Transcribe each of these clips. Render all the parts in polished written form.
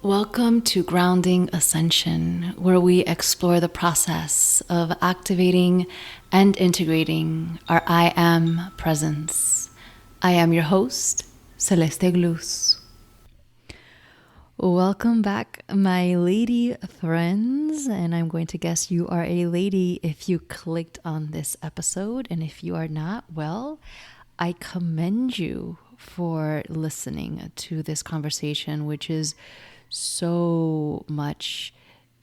Welcome to Grounding Ascension, where we explore the process of activating and integrating our I Am presence. I am your host, Celeste Glus. Welcome back, my lady friends, and I'm going to guess you are a lady if you clicked on this episode, and if you are not, well, I commend you for listening to this conversation, which is so much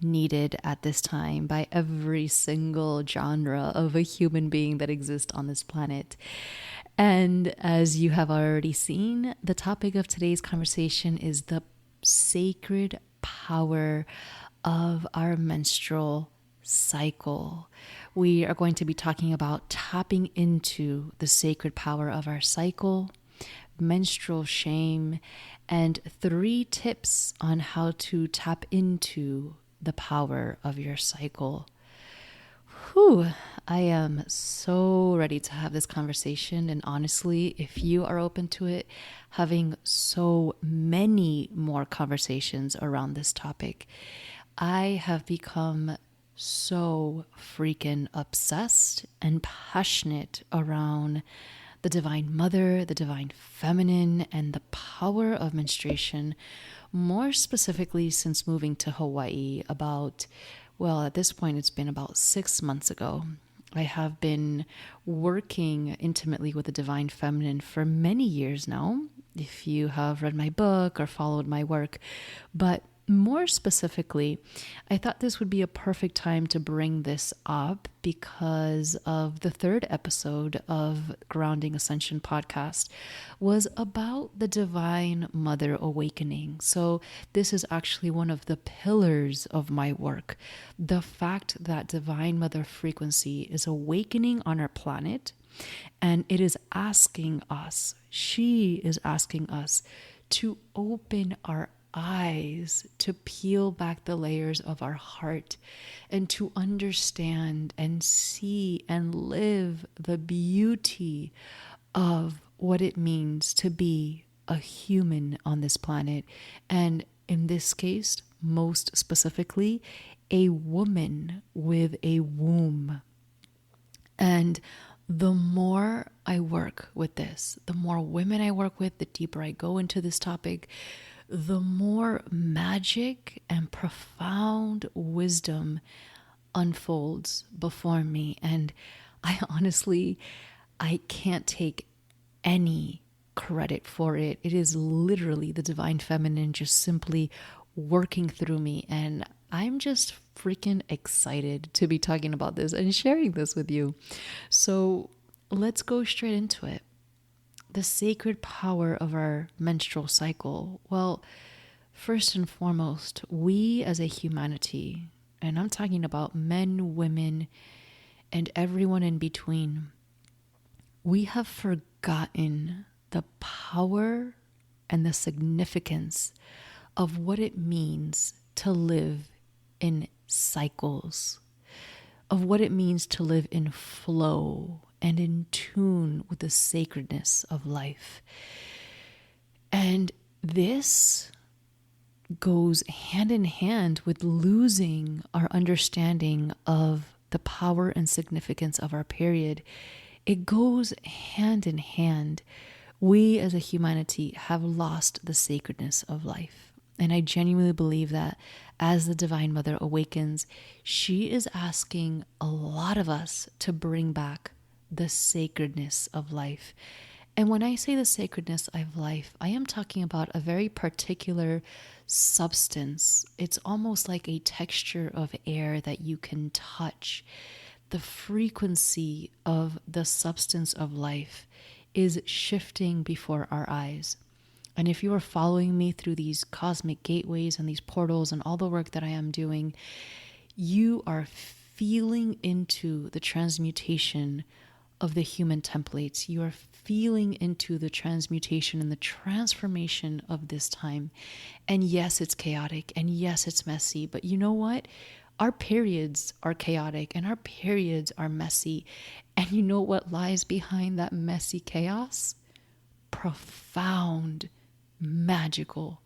needed at this time by every single genre of a human being that exists on this planet. And as you have already seen, the topic of today's conversation is the sacred power of our menstrual cycle. We are going to be talking about tapping into the sacred power of our cycle, menstrual shame, and 3 tips on how to tap into the power of your cycle. Whew, I am so ready to have this conversation. And honestly, if you are open to it, having so many more conversations around this topic, I have become so freaking obsessed and passionate around the Divine Mother, the Divine Feminine, and the power of menstruation, more specifically since moving to Hawaii at this point, it's been about 6 months ago. I have been working intimately with the Divine Feminine for many years now, if you have read my book or followed my work. But more specifically, I thought this would be a perfect time to bring this up because of the 3rd episode of Grounding Ascension podcast was about the Divine Mother Awakening. So this is actually one of the pillars of my work. The fact that Divine Mother frequency is awakening on our planet, and it is she is asking us to open our eyes, to peel back the layers of our heart, and to understand and see and live the beauty of what it means to be a human on this planet. And in this case, most specifically, a woman with a womb. And the more I work with this, the more women I work with, the deeper I go into this topic, the more magic and profound wisdom unfolds before me. And I can't take any credit for it. It is literally the Divine Feminine just simply working through me. And I'm just freaking excited to be talking about this and sharing this with you. So let's go straight into it. The sacred power of our menstrual cycle. Well, first and foremost, we as a humanity, and I'm talking about men, women, and everyone in between, we have forgotten the power and the significance of what it means to live in cycles, of what it means to live in flow and in tune with the sacredness of life. And this goes hand in hand with losing our understanding of the power and significance of our period. It goes hand in hand. We as a humanity have lost the sacredness of life. And I genuinely believe that as the Divine Mother awakens, she is asking a lot of us to bring back the sacredness of life. And when I say the sacredness of life, I am talking about a very particular substance. It's almost like a texture of air that you can touch. The frequency of the substance of life is shifting before our eyes. And if you are following me through these cosmic gateways and these portals and all the work that I am doing, you are feeling into the transmutation of the human templates. You are feeling into the transmutation and the transformation of this time. And yes, it's chaotic, and yes, it's messy, but you know what? Our periods are chaotic and our periods are messy. And you know what lies behind that messy chaos? Profound, magical,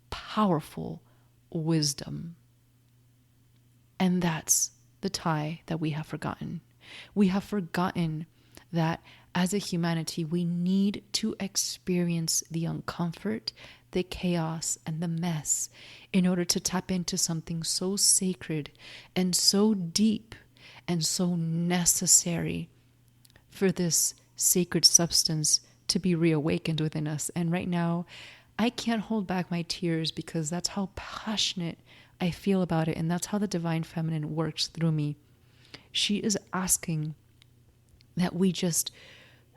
powerful wisdom. And that's the tie that we have forgotten. We have forgotten that as a humanity, we need to experience the uncomfort, the chaos, and the mess in order to tap into something so sacred and so deep and so necessary for this sacred substance to be reawakened within us. And right now, I can't hold back my tears because that's how passionate I feel about it. And that's how the divine feminine works through me. She is asking that we just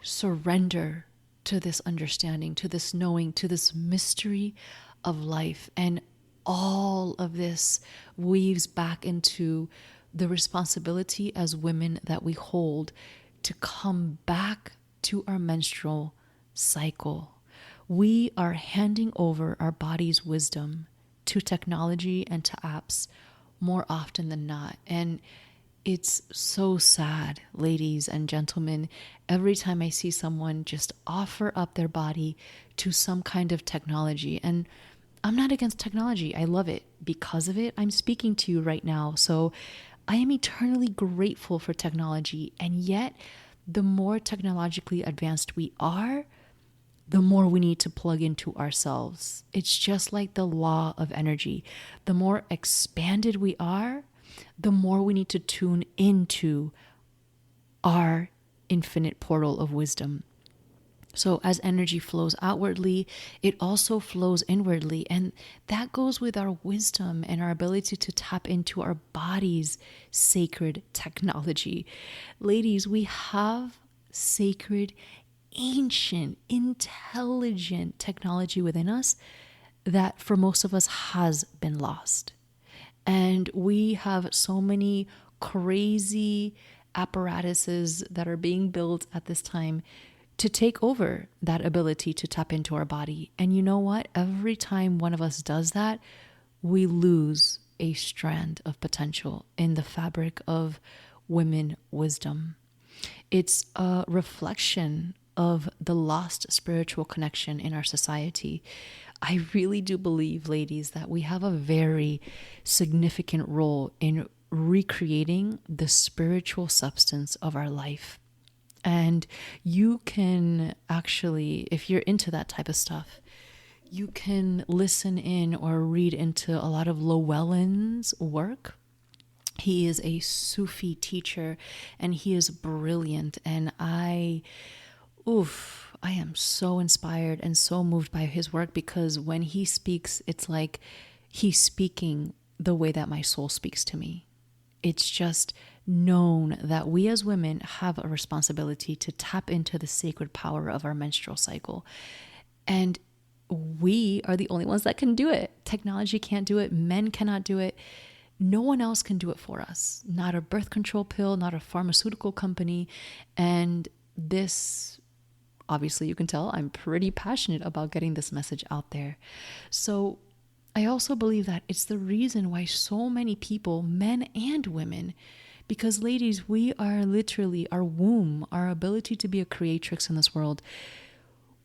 surrender to this understanding, to this knowing, to this mystery of life. And all of this weaves back into the responsibility as women that we hold to come back to our menstrual cycle. We are handing over our body's wisdom to technology and to apps more often than not. And it's so sad, ladies and gentlemen, every time I see someone just offer up their body to some kind of technology. And I'm not against technology. I love it. Because of it, I'm speaking to you right now. So I am eternally grateful for technology. And yet, the more technologically advanced we are, the more we need to plug into ourselves. It's just like the law of energy. The more expanded we are, the more we need to tune into our infinite portal of wisdom. So as energy flows outwardly, it also flows inwardly. And that goes with our wisdom and our ability to tap into our body's sacred technology. Ladies, we have sacred, ancient, intelligent technology within us that for most of us has been lost. And we have so many crazy apparatuses that are being built at this time to take over that ability to tap into our body. And you know what? Every time one of us does that, we lose a strand of potential in the fabric of women wisdom. It's a reflection of the lost spiritual connection in our society. I really do believe, ladies, that we have a very significant role in recreating the spiritual substance of our life. And you can actually, if you're into that type of stuff, you can listen in or read into a lot of Llewellyn's work. He is a Sufi teacher and he is brilliant. And I am so inspired and so moved by his work because when he speaks, it's like he's speaking the way that my soul speaks to me. It's just known that we as women have a responsibility to tap into the sacred power of our menstrual cycle. And we are the only ones that can do it. Technology can't do it. Men cannot do it. No one else can do it for us. Not a birth control pill, not a pharmaceutical company. And this, obviously you can tell, I'm pretty passionate about getting this message out there. So I also believe that it's the reason why so many people, men and women, because ladies, we are literally our womb, our ability to be a creatrix in this world.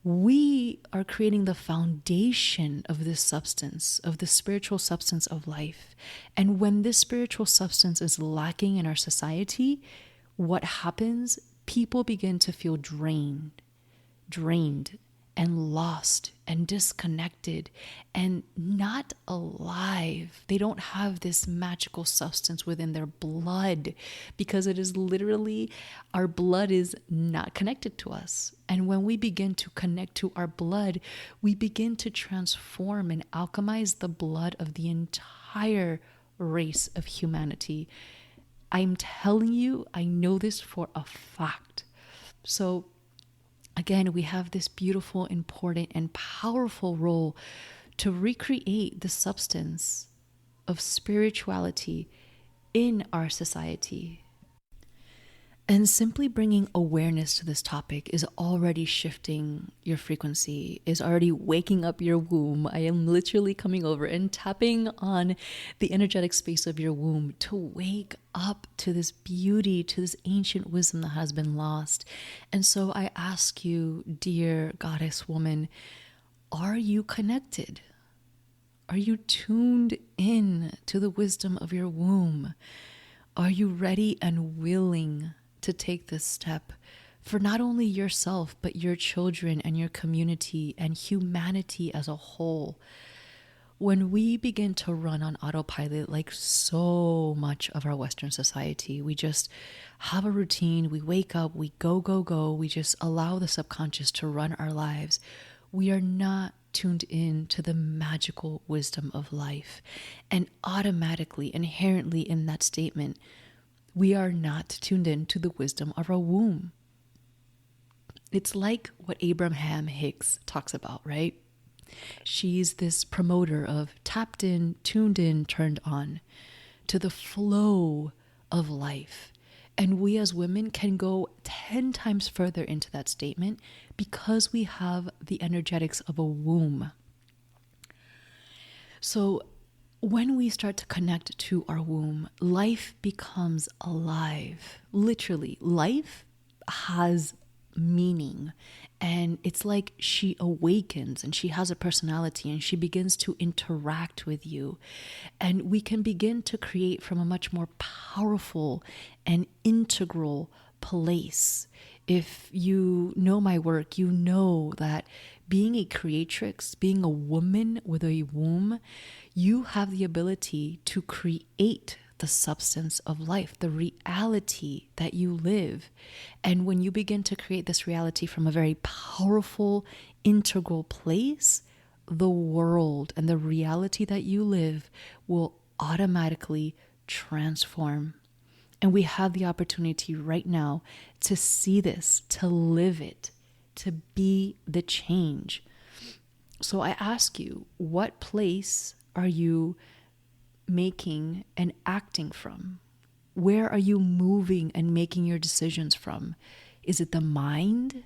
We are creating the foundation of this substance, of the spiritual substance of life. And when this spiritual substance is lacking in our society, what happens? People begin to feel drained and lost and disconnected and not alive. They don't have this magical substance within their blood because it is literally, our blood is not connected to us. And when we begin to connect to our blood, we begin to transform and alchemize the blood of the entire race of humanity. I'm telling you, I know this for a fact. So again, we have this beautiful, important, and powerful role to recreate the substance of spirituality in our society. And simply bringing awareness to this topic is already shifting your frequency, is already waking up your womb. I am literally coming over and tapping on the energetic space of your womb to wake up to this beauty, to this ancient wisdom that has been lost. And so I ask you, dear goddess woman, are you connected? Are you tuned in to the wisdom of your womb? Are you ready and willing to take this step for not only yourself, but your children and your community and humanity as a whole? When we begin to run on autopilot, like so much of our Western society, we just have a routine, we wake up, we go, go, go, we just allow the subconscious to run our lives. We are not tuned in to the magical wisdom of life. And automatically, inherently in that statement, we are not tuned in to the wisdom of our womb. It's like what Abraham Hicks talks about, right? She's this promoter of tapped in, tuned in, turned on to the flow of life. And we as women can go 10 times further into that statement because we have the energetics of a womb. So when we start to connect to our womb, life becomes alive. Literally, life has meaning. And it's like she awakens and she has a personality and she begins to interact with you. And we can begin to create from a much more powerful and integral place. If you know my work, you know that being a creatrix, being a woman with a womb, you have the ability to create the substance of life, the reality that you live. And when you begin to create this reality from a very powerful, integral place, the world and the reality that you live will automatically transform. And we have the opportunity right now to see this, to live it, to be the change. So I ask you, what place are you making and acting from? Where are you moving and making your decisions from? Is it the mind?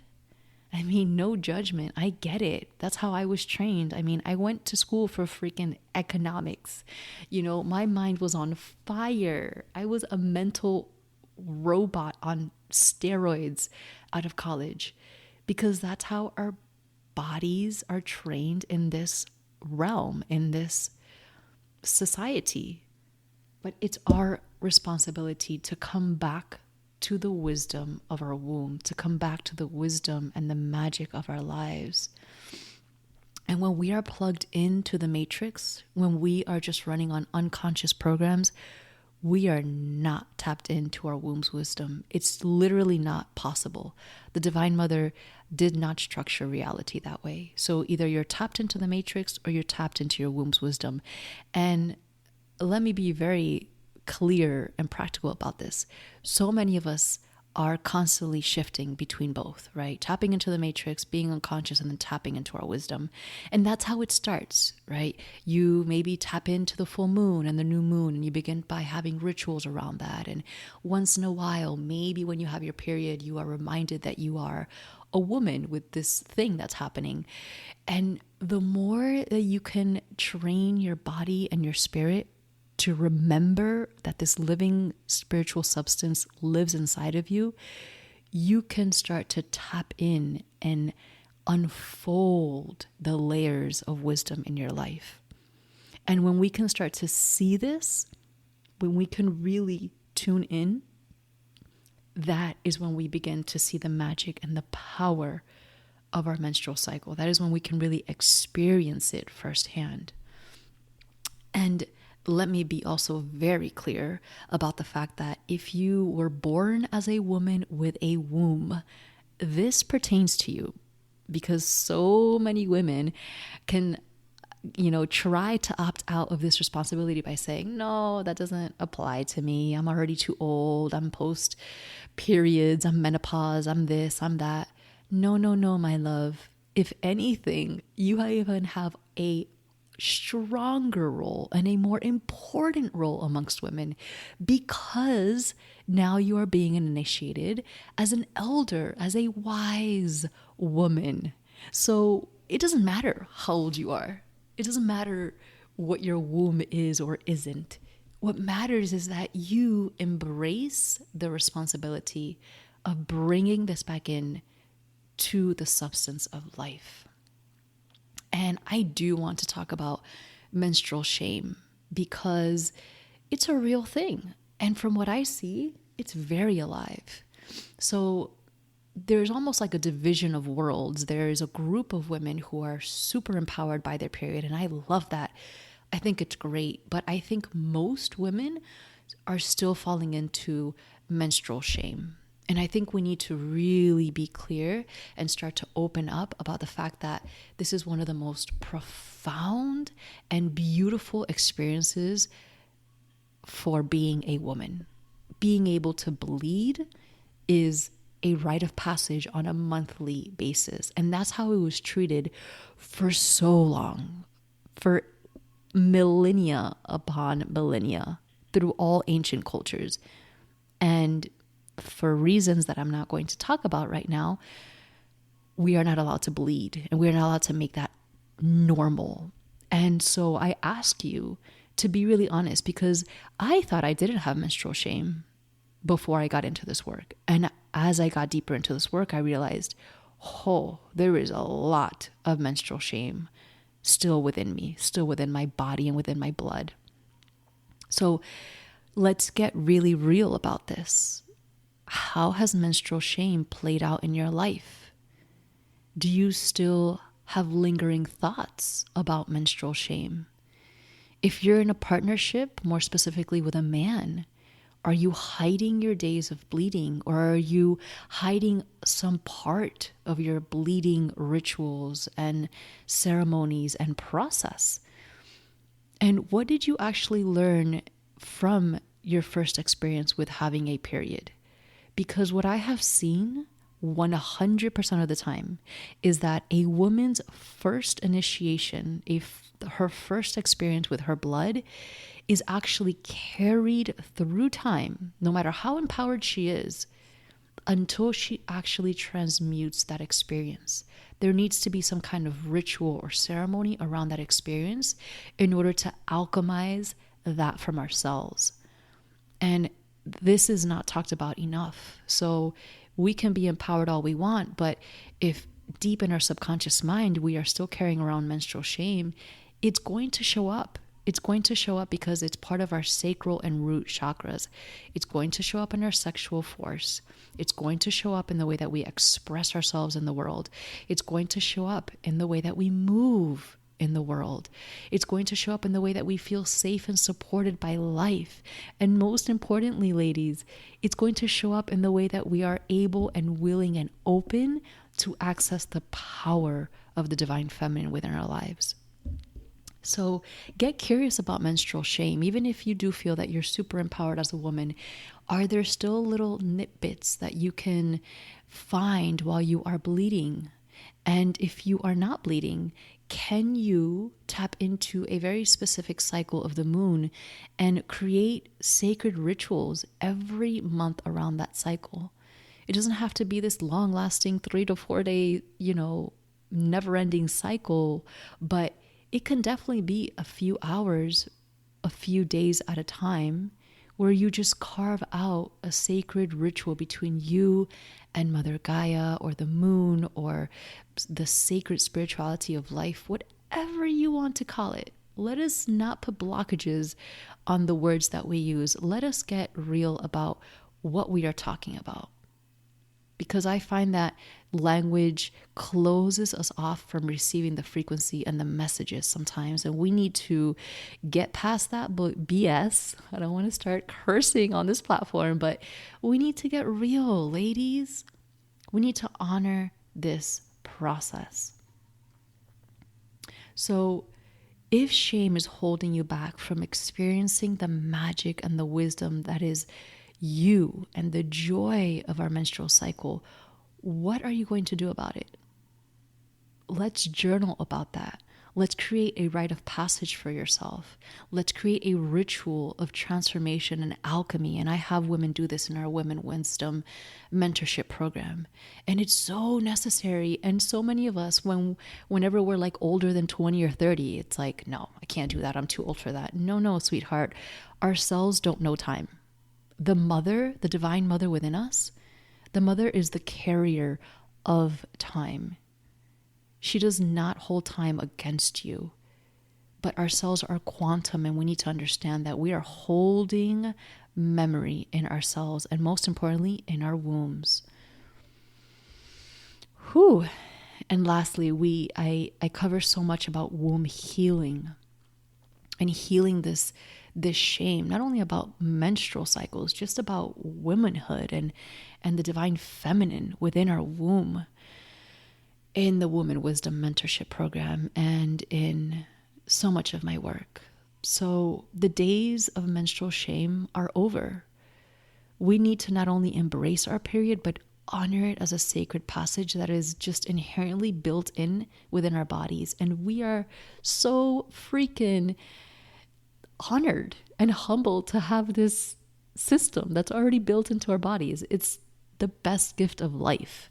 I mean, no judgment. I get it. That's how I was trained. I mean, I went to school for freaking economics. You know, my mind was on fire. I was a mental robot on steroids out of college because that's how our bodies are trained in this realm, in this society. But it's our responsibility to come back to the wisdom of our womb, to come back to the wisdom and the magic of our lives. And when we are plugged into the matrix, when we are just running on unconscious programs, we are not tapped into our womb's wisdom. It's literally not possible. The Divine Mother did not structure reality that way. So either you're tapped into the matrix or you're tapped into your womb's wisdom. And let me be very clear and practical about this. So many of us are constantly shifting between both, right? Tapping into the matrix, being unconscious, and then tapping into our wisdom. And that's how it starts, right? You maybe tap into the full moon and the new moon, and you begin by having rituals around that. And once in a while, maybe when you have your period, you are reminded that you are a woman with this thing that's happening. And the more that you can train your body and your spirit to remember that this living spiritual substance lives inside of you, you can start to tap in and unfold the layers of wisdom in your life. And when we can start to see this, when we can really tune in, that is when we begin to see the magic and the power of our menstrual cycle. That is when we can really experience it firsthand. And let me be also very clear about the fact that if you were born as a woman with a womb, this pertains to you, because so many women can, try to opt out of this responsibility by saying, no, that doesn't apply to me. I'm already too old. I'm post periods. I'm menopause. I'm this, I'm that. No, my love. If anything, you even have a stronger role and a more important role amongst women, because now you are being initiated as an elder, as a wise woman. So it doesn't matter how old you are. It doesn't matter what your womb is or isn't. What matters is that you embrace the responsibility of bringing this back in to the substance of life. And I do want to talk about menstrual shame because it's a real thing. And from what I see, it's very alive. So there's almost like a division of worlds. There's a group of women who are super empowered by their period, and I love that. I think it's great. But I think most women are still falling into menstrual shame. And I think we need to really be clear and start to open up about the fact that this is one of the most profound and beautiful experiences for being a woman. Being able to bleed is a rite of passage on a monthly basis. And that's how it was treated for so long, for millennia upon millennia, through all ancient cultures. And for reasons that I'm not going to talk about right now, we are not allowed to bleed, and we're not allowed to make that normal. And so I ask you to be really honest, because I thought I didn't have menstrual shame before I got into this work. And as I got deeper into this work, I realized, oh, there is a lot of menstrual shame still within me, still within my body and within my blood. So let's get really real about this. How has menstrual shame played out in your life? Do you still have lingering thoughts about menstrual shame? If you're in a partnership, more specifically with a man, are you hiding your days of bleeding, or are you hiding some part of your bleeding rituals and ceremonies and process? And what did you actually learn from your first experience with having a period? Because what I have seen 100% of the time is that a woman's first initiation, her first experience with her blood, is actually carried through time, no matter how empowered she is, until she actually transmutes that experience. There needs to be some kind of ritual or ceremony around that experience in order to alchemize that from ourselves. And this is not talked about enough. So we can be empowered all we want, but if deep in our subconscious mind we are still carrying around menstrual shame, it's going to show up. It's going to show up because it's part of our sacral and root chakras. It's going to show up in our sexual force. It's going to show up in the way that we express ourselves in the world. It's going to show up in the way that we move in the world. It's going to show up in the way that we feel safe and supported by life. And most importantly, ladies, it's going to show up in the way that we are able and willing and open to access the power of the divine feminine within our lives. So get curious about menstrual shame. Even if you do feel that you're super empowered as a woman, are there still little nitbits that you can find while you are bleeding? And if you are not bleeding, can you tap into a very specific cycle of the moon and create sacred rituals every month around that cycle? It doesn't have to be this long-lasting 3 to 4 day, never-ending cycle, but it can definitely be a few hours, a few days at a time, where you just carve out a sacred ritual between you and Mother Gaia or the moon or the sacred spirituality of life, whatever you want to call it. Let us not put blockages on the words that we use. Let us get real about what we are talking about. Because I find that language closes us off from receiving the frequency and the messages sometimes. And we need to get past that BS. I don't want to start cursing on this platform, but we need to get real, ladies. We need to honor this process. So if shame is holding you back from experiencing the magic and the wisdom that is you and the joy of our menstrual cycle, what are you going to do about it? Let's journal about that. Let's create a rite of passage for yourself. Let's create a ritual of transformation and alchemy. And I have women do this in our Women Wisdom mentorship program. And it's so necessary. And so many of us, whenever we're like older than 20 or 30, it's like, no, I can't do that. I'm too old for that. No, sweetheart. Our cells don't know time. The mother, the divine mother within us, the mother is the carrier of time. She does not hold time against you. but our cells are quantum, and we need to understand that we are holding memory in our cells, and most importantly, in our wombs. Whew. And lastly, I cover so much about womb healing and healing this shame, not only about menstrual cycles, just about womanhood and the divine feminine within our womb, in the Woman Wisdom Mentorship Program and in so much of my work. So the days of menstrual shame are over. We need to not only embrace our period, but honor it as a sacred passage that is just inherently built in within our bodies. And we are so freaking honored and humbled to have this system that's already built into our bodies. It's the best gift of life.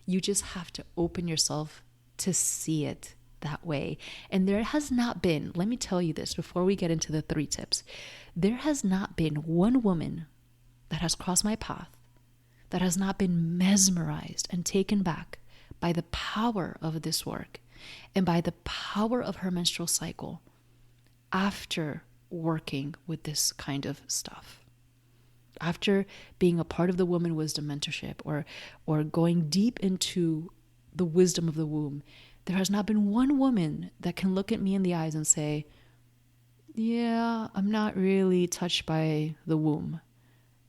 You just have to open yourself to see it that way. And there has not been, let me tell you this before we get into the 3 tips, there has not been one woman that has crossed my path that has not been mesmerized and taken back by the power of this work and by the power of her menstrual cycle after working with this kind of stuff. After being a part of the Woman Wisdom Mentorship or going deep into the wisdom of the womb, there has not been one woman that can look at me in the eyes and say, yeah, I'm not really touched by the womb.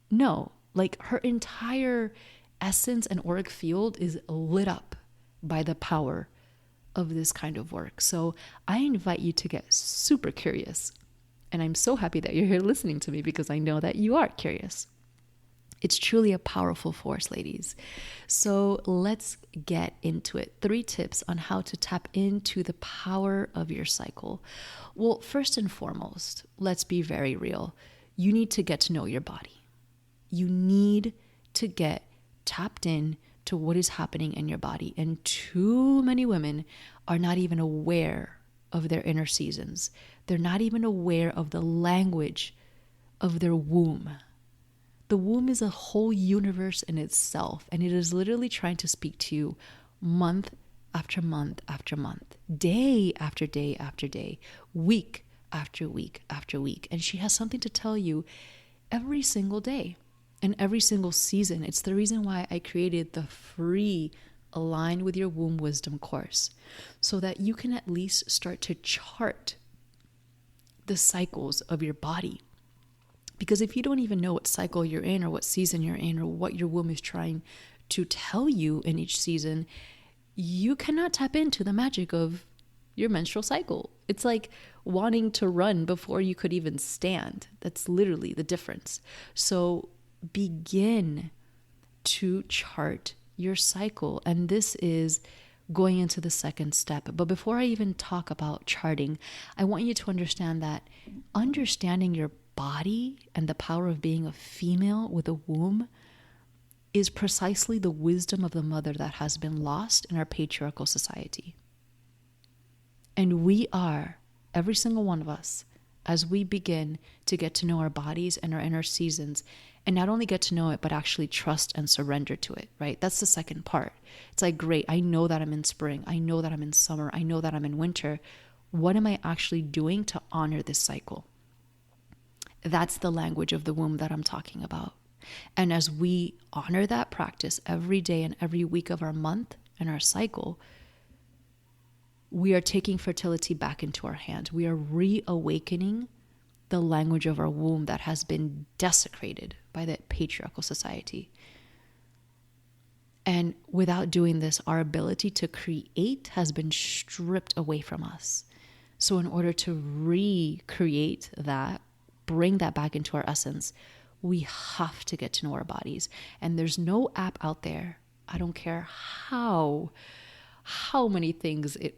No, like her entire essence and auric field is lit up by the power of this kind of work. So I invite you to get super curious. And I'm so happy that you're here listening to me because I know that you are curious. It's truly a powerful force, ladies. So let's get into it. 3 tips on how to tap into the power of your cycle. Well, first and foremost, let's be very real. You need to get to know your body. You need to get tapped in to what is happening in your body. And too many women are not even aware of their inner seasons. They're not even aware of the language of their womb. The womb is a whole universe in itself, and it is literally trying to speak to you month after month after month, day after day after day, week after week after week. And she has something to tell you every single day and every single season. It's the reason why I created the free Align with Your Womb Wisdom course, so that you can at least start to chart the cycles of your body. Because if you don't even know what cycle you're in or what season you're in or what your womb is trying to tell you in each season, you cannot tap into the magic of your menstrual cycle. It's like wanting to run before you could even stand. That's literally the difference. So begin to chart your cycle. And this is going into the second step. But before I even talk about charting, I want you to understand that understanding your body and the power of being a female with a womb is precisely the wisdom of the mother that has been lost in our patriarchal society. And we are, every single one of us, as we begin to get to know our bodies and our inner seasons, and not only get to know it, but actually trust and surrender to it, right? That's the second part. It's like, great, I know that I'm in spring. I know that I'm in summer. I know that I'm in winter. What am I actually doing to honor this cycle? That's the language of the womb that I'm talking about. And as we honor that practice every day and every week of our month and our cycle, we are taking fertility back into our hands. We are reawakening the language of our womb that has been desecrated by the patriarchal society. And without doing this, our ability to create has been stripped away from us. So in order to recreate that, bring that back into our essence, we have to get to know our bodies. And there's no app out there, I don't care how many things it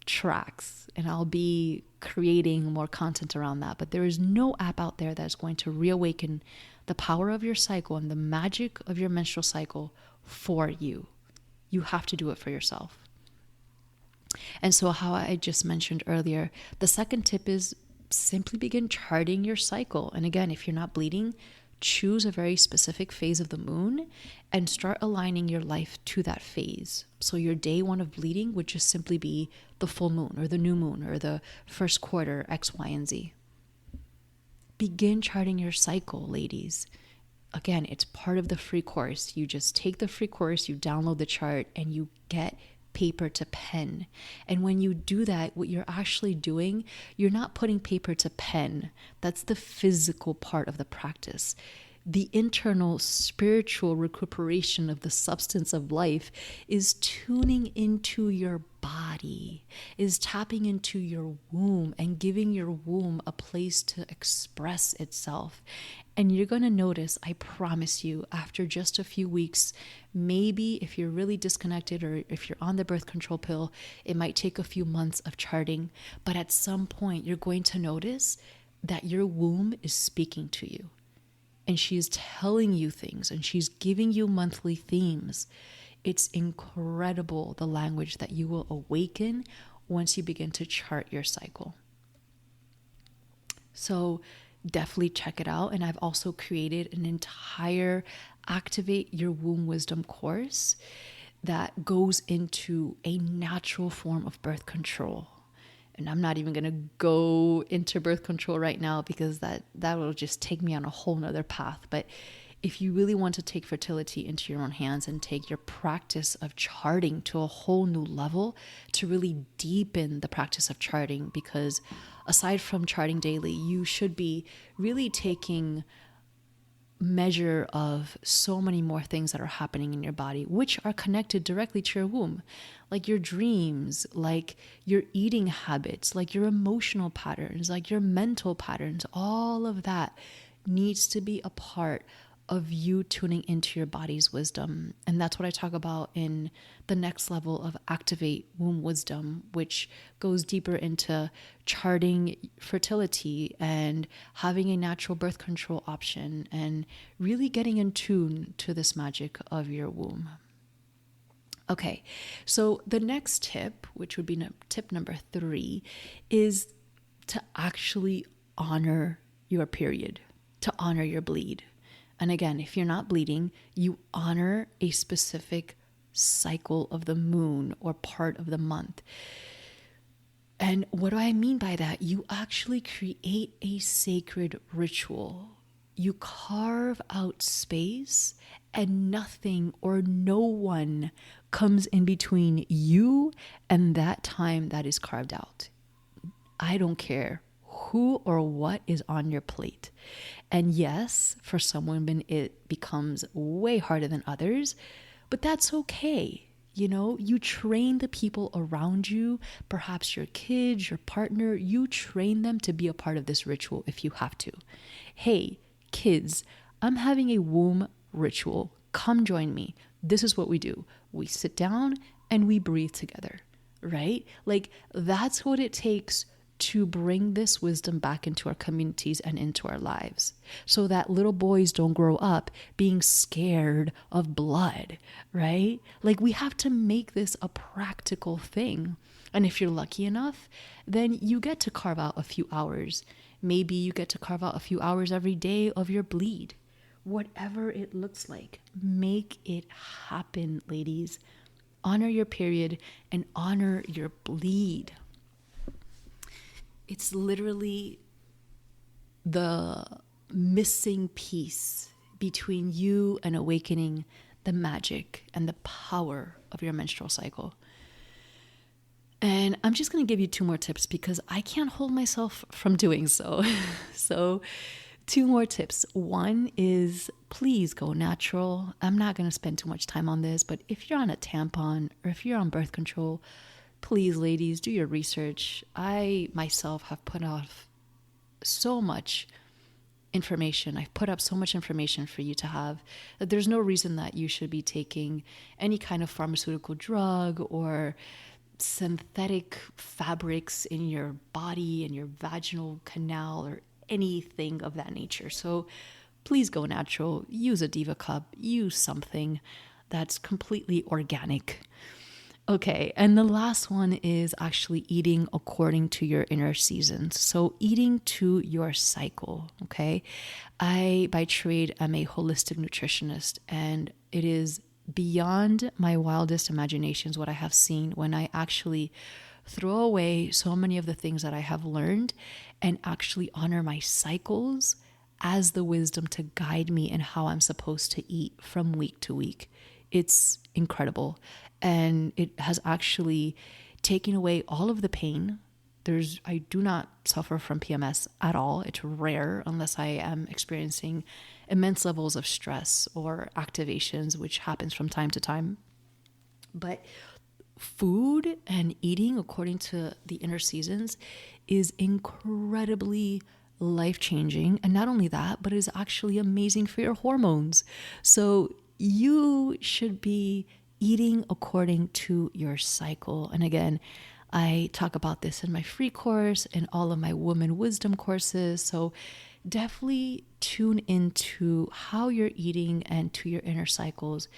tracks, and I'll be creating more content around that, but there is no app out there that's going to reawaken the power of your cycle and the magic of your menstrual cycle for you. You have to do it for yourself. And so, how I just mentioned earlier, the second tip is simply begin charting your cycle. And again, if you're not bleeding, choose a very specific phase of the moon and start aligning your life to that phase. So your day one of bleeding would just simply be the full moon or the new moon or the first quarter, X, Y, and Z. Begin charting your cycle, ladies. Again, it's part of the free course. You just take the free course, you download the chart, and you get paper to pen. And when you do that, what you're actually doing, you're not putting paper to pen. That's the physical part of the practice. The internal spiritual recuperation of the substance of life is tuning into your body, is tapping into your womb and giving your womb a place to express itself. And you're going to notice, I promise you, after just a few weeks, maybe if you're really disconnected or if you're on the birth control pill, it might take a few months of charting. But at some point, you're going to notice that your womb is speaking to you. And she is telling you things and she's giving you monthly themes. It's incredible the language that you will awaken once you begin to chart your cycle. So definitely check it out. And I've also created an entire Activate Your Womb Wisdom course that goes into a natural form of birth control. And I'm not even going to go into birth control right now because that will just take me on a whole nother path. But if you really want to take fertility into your own hands and take your practice of charting to a whole new level, to really deepen the practice of charting, because aside from charting daily, you should be really taking measure of so many more things that are happening in your body, which are connected directly to your womb, like your dreams, like your eating habits, like your emotional patterns, like your mental patterns. All of that needs to be a part of you tuning into your body's wisdom. And that's what I talk about in the next level of Activate Womb Wisdom, which goes deeper into charting fertility and having a natural birth control option and really getting in tune to this magic of your womb. Okay, so the next tip, which would be tip number 3, is to actually honor your period, to honor your bleed. And again, if you're not bleeding, you honor a specific cycle of the moon or part of the month. And what do I mean by that? You actually create a sacred ritual. You carve out space and nothing or no one comes in between you and that time that is carved out. I don't care who or what is on your plate. And yes, for some women, it becomes way harder than others, but that's okay. You know, you train the people around you, perhaps your kids, your partner, you train them to be a part of this ritual if you have to. Hey, kids, I'm having a womb ritual. Come join me. This is what we do. We sit down and we breathe together, right? Like that's what it takes to bring this wisdom back into our communities and into our lives so that little boys don't grow up being scared of blood, right? Like we have to make this a practical thing. And if you're lucky enough, then you get to carve out a few hours. Maybe you get to carve out a few hours every day of your bleed. Whatever it looks like, make it happen, ladies. Honor your period and honor your bleed. It's literally the missing piece between you and awakening the magic and the power of your menstrual cycle. And I'm just going to give you 2 more tips because I can't hold myself from doing so. So 2 more tips. One is please go natural. I'm not going to spend too much time on this, but if you're on a tampon or if you're on birth control, please, ladies, do your research. I myself have put off so much information. I've put up so much information for you to have that there's no reason that you should be taking any kind of pharmaceutical drug or synthetic fabrics in your body, in your vaginal canal, or anything of that nature. So please go natural. Use a Diva cup. Use something that's completely organic. Okay, and the last one is actually eating according to your inner seasons. So, eating to your cycle, okay? I, by trade, am a holistic nutritionist, and it is beyond my wildest imaginations what I have seen when I actually throw away so many of the things that I have learned and actually honor my cycles as the wisdom to guide me in how I'm supposed to eat from week to week. It's incredible. And it has actually taken away all of the pain. I do not suffer from PMS at all. It's rare unless I am experiencing immense levels of stress or activations, which happens from time to time. But food and eating according to the inner seasons is incredibly life changing. And not only that, but it is actually amazing for your hormones. So you should be eating according to your cycle. And again, I talk about this in my free course and all of my woman wisdom courses. So definitely tune into how you're eating and to your inner cycles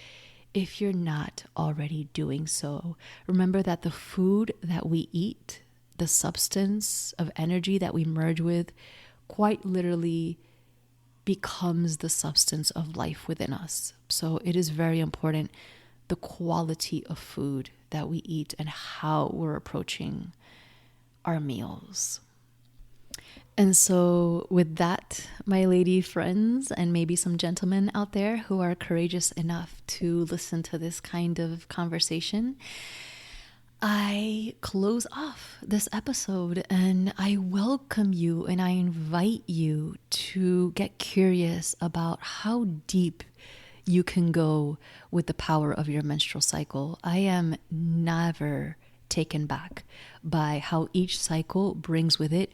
if you're not already doing so. Remember that the food that we eat, the substance of energy that we merge with, quite literally becomes the substance of life within us. So it is very important the quality of food that we eat and how we're approaching our meals. And so, with that, my lady friends, and maybe some gentlemen out there who are courageous enough to listen to this kind of conversation, I close off this episode and I welcome you and I invite you to get curious about how deep you can go with the power of your menstrual cycle. I am never taken back by how each cycle brings with it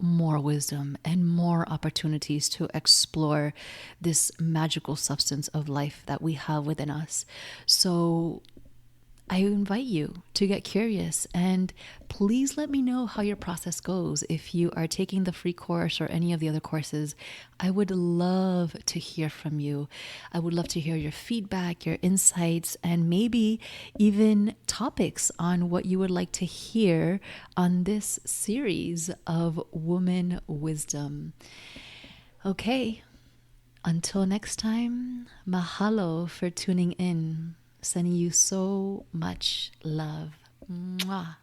more wisdom and more opportunities to explore this magical substance of life that we have within us. So I invite you to get curious and please let me know how your process goes. If you are taking the free course or any of the other courses, I would love to hear from you. I would love to hear your feedback, your insights, and maybe even topics on what you would like to hear on this series of Woman Wisdom. Okay, until next time, mahalo for tuning in. Sending you so much love. Mwah.